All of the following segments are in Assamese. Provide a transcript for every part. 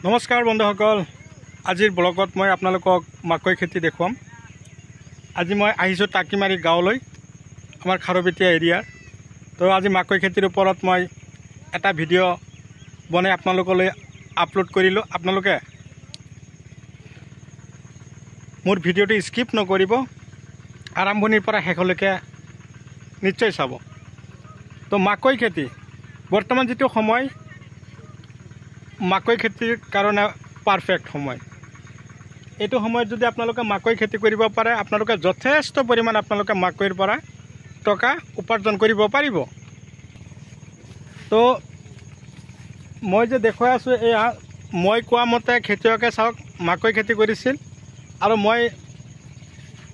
नमस्कार बंधुসকল আজিৰ ব্লগত মই আপোনালোকক মাকৈ খেতি দেখুৱাম। আজি মই আহিছো টাকিমাৰী গাঁৱলৈ আমাৰ খাৰবেটিয়া এৰিয়াৰ। তো আজি মাকৈ খেতিৰ ওপৰত মই এটা ভিডিঅ' বনাই আপোনালোকলৈ আপলোড কৰিলো। আপোনালোকে মোৰ ভিডিঅ'টো স্কিপ নকৰিব, আৰম্ভণিৰ পৰা শেষলৈকে নিশ্চয় চাব। তো মাকৈ খেতি বৰ্তমান যেটো সময় মাকৈ খেতিৰ কাৰণে পাৰফেক্ট সময়। এইটো সময়ত যদি আপোনালোকে মাকৈ খেতি কৰিব পাৰে, আপোনালোকে যথেষ্ট পৰিমাণ আপোনালোকে মাকৈৰ পৰা টকা উপাৰ্জন কৰিব পাৰিব। তো মই যে দেখুৱাই আছো, এয়া মই কোৱা মতে খেতিয়কে চাওক মাকৈ খেতি কৰিছিল, আৰু মই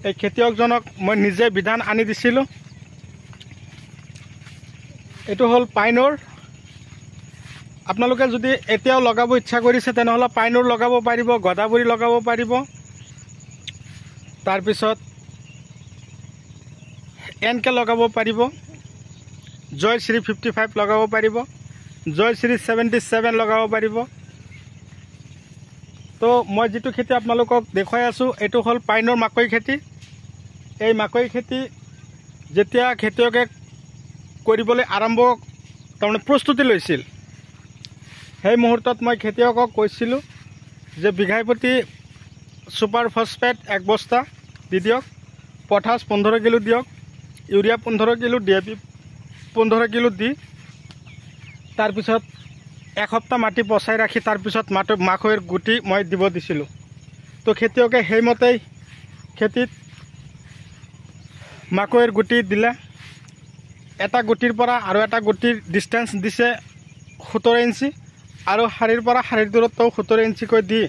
এই খেতিয়কজনক মই নিজে বিধান আনি দিছিলোঁ। এইটো হ'ল পাইনৰ। আপোনালোকে যদি এতিয়াও লগাব ইচ্ছা কৰিছে তেনেহ'লে পাইনৰ লগাব পাৰিব, গদাবৰী লগাব পাৰিব, তাৰপিছত এনকে লগাব পাৰিব, জয়শ্ৰী 55 লগাব পাৰিব, জয়শ্ৰী 77 লগাব পাৰিব। তো মই যেটো খেতি আপোনালোকক দেখুৱাই আছো এইটো হ'ল পাইনৰ মাকৈ খেতি। এই মাকৈ খেতি যেতিয়া খেতিয়কে কৰিবলৈ আৰম্ভ তাৰমানে প্ৰস্তুতি লৈছিল, সেই মুহূৰ্তত মই খেতিয়কক কৈছিলোঁ যে বিঘাই প্ৰতি সুপাৰ ফসফেট 1 বস্তা দি দিয়ক, পটাছ 15 কিলো দিয়ক, ইউৰিয়া 15 কিলো, DAP 15 কিলো দি তাৰপিছত এসপ্তাহ মাটি পচাই ৰাখি তাৰপিছত মাকৈৰ গুটি মই দিব দিছিলোঁ। তো খেতিয়কে সেইমতেই খেতিত মাকৈৰ গুটি দিলে। এটা গুটিৰ পৰা আৰু এটা গুটিৰ ডিষ্টেঞ্চ দিছে 17 ইঞ্চি, আৰু শাৰীৰ পৰা শাৰীৰ দূৰত্ব 17 ইঞ্চিকৈ দি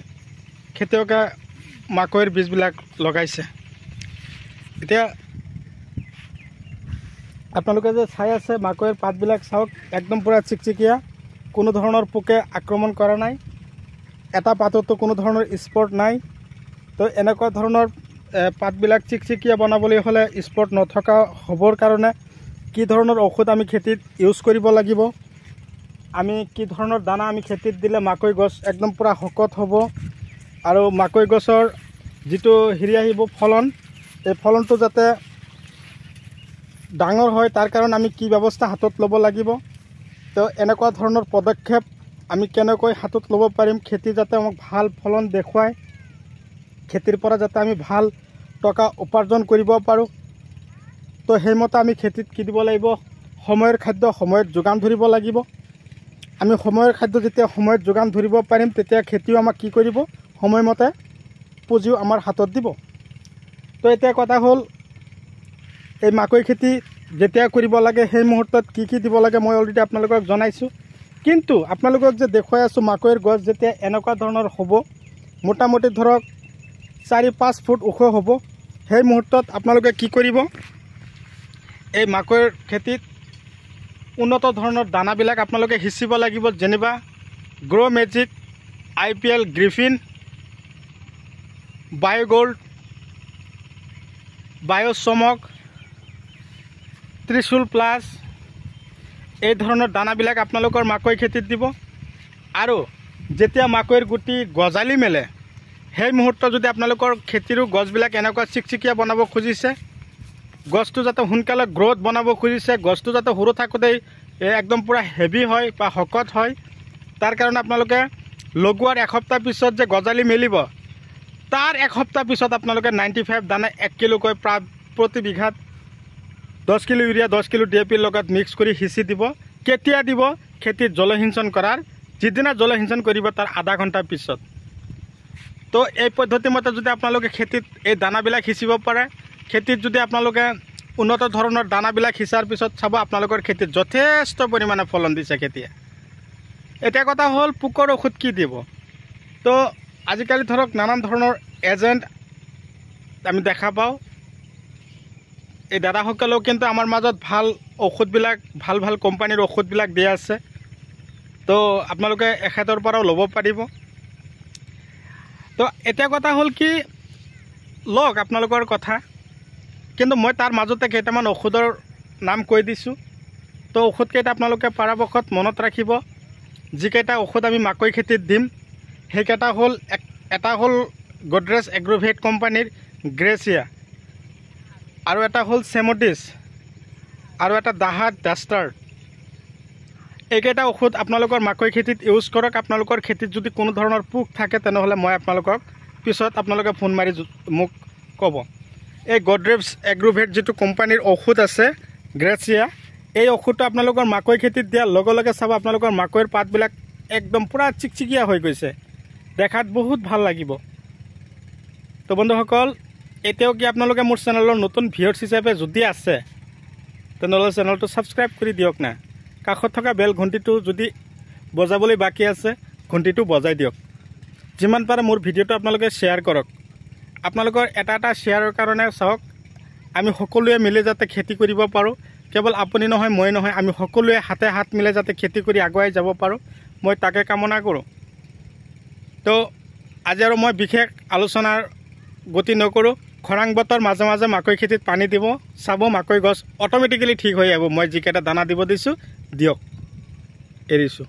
খেতিয়কে মাকৈৰ বীজবিলাক লগাইছে। এতিয়া আপোনালোকে যে চাই আছে মাকৈৰ পাতবিলাক চাওক, একদম পুৰা চিকচিকীয়া, কোনো ধৰণৰ পোকে আক্ৰমণ কৰা নাই, এটা পাততো কোনো ধৰণৰ স্পট নাই। তো এনেকুৱা ধৰণৰ পাতবিলাক চিকচিকীয়া বনাবলৈ হ'লে স্পট নথকা হ'বৰ কাৰণে কি ধৰণৰ ঔষধ আমি খেতিত ইউজ কৰিব লাগিব, আমি কি ধৰণৰ দানা আমি খেতিত দিলে মাকৈ গছ একদম পুৰা শকত হ'ব, আৰু মাকৈ গছৰ যেটো হেৰি আহিব ফলন, এই ফলনটো যাতে ডাঙৰ হয় তাৰ কাৰণে আমি কি ব্যৱস্থা হাতত ল'ব লাগিব। তো এনেকুৱা ধৰণৰ পদক্ষেপ আমি কেনেকৈ হাতত ল'ব পাৰিম, খেতি যাতে আমাক ভাল ফলন দেখুৱায়, খেতিৰ পৰা যাতে আমি ভাল টকা উপাৰ্জন কৰিব পাৰোঁ। তো সেইমতে আমি খেতিত কি দিব লাগিব, সময়ৰ খাদ্য সময়ত যোগান ধৰিব লাগিব। আমি সময়ৰ খাদ্য যেতিয়া সময়ত যোগান ধৰিব পাৰিম, তেতিয়া খেতিও আমাক কি কৰিব, সময়মতে পুঁজিও আমাৰ হাতত দিব। তো এতিয়া কথা হ'ল এই মাকৈ খেতি যেতিয়া কৰিব লাগে সেই মুহূৰ্তত কি কি দিব লাগে মই অলৰেডি আপোনালোকক জনাইছোঁ। কিন্তু আপোনালোকক যে দেখুৱাই আছোঁ মাকৈৰ গছ যেতিয়া এনেকুৱা ধৰণৰ হ'ব, মোটামুটি ধৰক 4-5 ফুট ওখ হ'ব, সেই মুহূৰ্তত আপোনালোকে কি কৰিব, এই মাকৈৰ খেতিত উন্নত ধৰণৰ দানাবিলাক আপোনালোকে সিঁচিব লাগিব। যেনিবা গ্ৰ' magic, IPL Griffin, বায়োগোল্ড, বায়োচমক, Trishul plus, এই ধৰণৰ দানাবিলাক আপোনালোকৰ মাকৈ খেতিত দিব। আৰু যেতিয়া মাকৈৰ গুটি গজালি মেলে সেই মুহূৰ্তত যদি আপোনালোকৰ খেতিৰো গছবিলাক এনেকুৱা চিকচিকীয়া বনাব খুজিছে, গছটো যাতে সোনকালে গ্ৰ'থ বনাব খুজিছে, গছটো যাতে সৰু থাকোঁতেই একদম পুৰা হেভি হয় বা শকত হয়, তাৰ কাৰণে আপোনালোকে লগোৱাৰ এসপ্তাহ পিছত যে গজালি মেলিব, তাৰ এসপ্তাহ পিছত আপোনালোকে 95 দানা 1 কিলোকৈ প্ৰতি বিঘাত 10 কিলো ইউৰিয়া 10 কিলো DAP লগত মিক্স কৰি সিঁচি দিব। কেতিয়া দিব, খেতিত জলসিঞ্চন কৰাৰ যিদিনা জলসিঞ্চন কৰিব তাৰ আধা ঘণ্টাৰ পিছত। তো এই পদ্ধতি মতে যদি আপোনালোকে খেতিত এই দানাবিলাক সিঁচিব পাৰে, খেতিত যদি আপোনালোকে উন্নত ধৰণৰ দানাবিলাক সিঁচাৰ পিছত চাব আপোনালোকৰ খেতিত যথেষ্ট পৰিমাণে ফলন দিছে খেতিয়ে। এতিয়া কথা হ'ল পোকৰ ঔষধ কি দিব। তো আজিকালি ধৰক নানান ধৰণৰ এজেণ্ট আমি দেখা পাওঁ, এই দাদাসকলেও কিন্তু আমাৰ মাজত ভাল ঔষধবিলাক ভাল ভাল কোম্পানীৰ ঔষধবিলাক দিয়া আছে। তো আপোনালোকে এখেতৰ পৰাও ল'ব পাৰিব। তো এতিয়া কথা হ'ল কি, লওক আপোনালোকৰ কথা, কিন্তু মই তাৰ মাজতে কেইটামান ঔষধৰ নাম কৈ দিছোঁ। তো ঔষধকেইটা আপোনালোকে পৰাপক্ষত মনত ৰাখিব। যিকেইটা ঔষধ আমি মাকৈ খেতিত দিম সেইকেইটা হ'ল এটা হ'ল গডৰেজ এগ্ৰোভেট কোম্পানীৰ গ্ৰেচিয়া, আৰু এটা হ'ল চেমটিছ, আৰু এটা দাহাত ডাষ্টাৰ। এইকেইটা ঔষধ আপোনালোকৰ মাকৈ খেতিত ইউজ কৰক। আপোনালোকৰ খেতিত যদি কোনো ধৰণৰ পোক থাকে তেনেহ'লে মই আপোনালোকক পিছত আপোনালোকে ফোন মাৰি মোক ক'ব। এই গডৰেজ এগ্ৰোভেট যিটো কোম্পানীৰ ঔষধ আছে গ্ৰেচিয়া, এই ঔষধটো আপোনালোকৰ মাকৈ খেতিত দিয়াৰ লগে লগে চাব আপোনালোকৰ মাকৈৰ পাতবিলাক একদম পূৰা চিকচিকীয়া হৈ গৈছে, দেখাত বহুত ভাল লাগিব। তো বন্ধুসকল, এতিয়াও কি আপোনালোকে মোৰ চেনেলৰ নতুন ভিউৱাৰ্ছ হিচাপে যদি আছে তেনেহ'লে চেনেলটো ছাবস্ক্ৰাইব কৰি দিয়ক না। কাষত থকা বেল ঘণ্টিটো যদি বজাবলৈ বাকী আছে ঘণ্টিটো বজাই দিয়ক। যিমান পাৰে মোৰ ভিডিঅ'টো আপোনালোকে শ্বেয়াৰ কৰক। আপোনালোকৰ এটা এটা শ্বেয়াৰৰ কাৰণে চাওক আমি সকলোৱে মিলি যাতে খেতি কৰিব পাৰোঁ। কেৱল আপুনি নহয় মই নহয়, আমি সকলোৱে হাতে হাত মিলাই যাতে খেতি কৰি আগুৱাই যাব পাৰোঁ, মই তাকে কামনা কৰোঁ। তো আজি আৰু মই বিশেষ আলোচনাৰ গতি নকৰোঁ। খৰাং বতৰ মাজে মাজে মাকৈ খেতিত পানী দিব, চাব মাকৈ গছ অট'মেটিকেলি ঠিক হৈ আহিব। মই যিকেইটা দানা দিব দিছোঁ দিয়ক, এৰিছোঁ।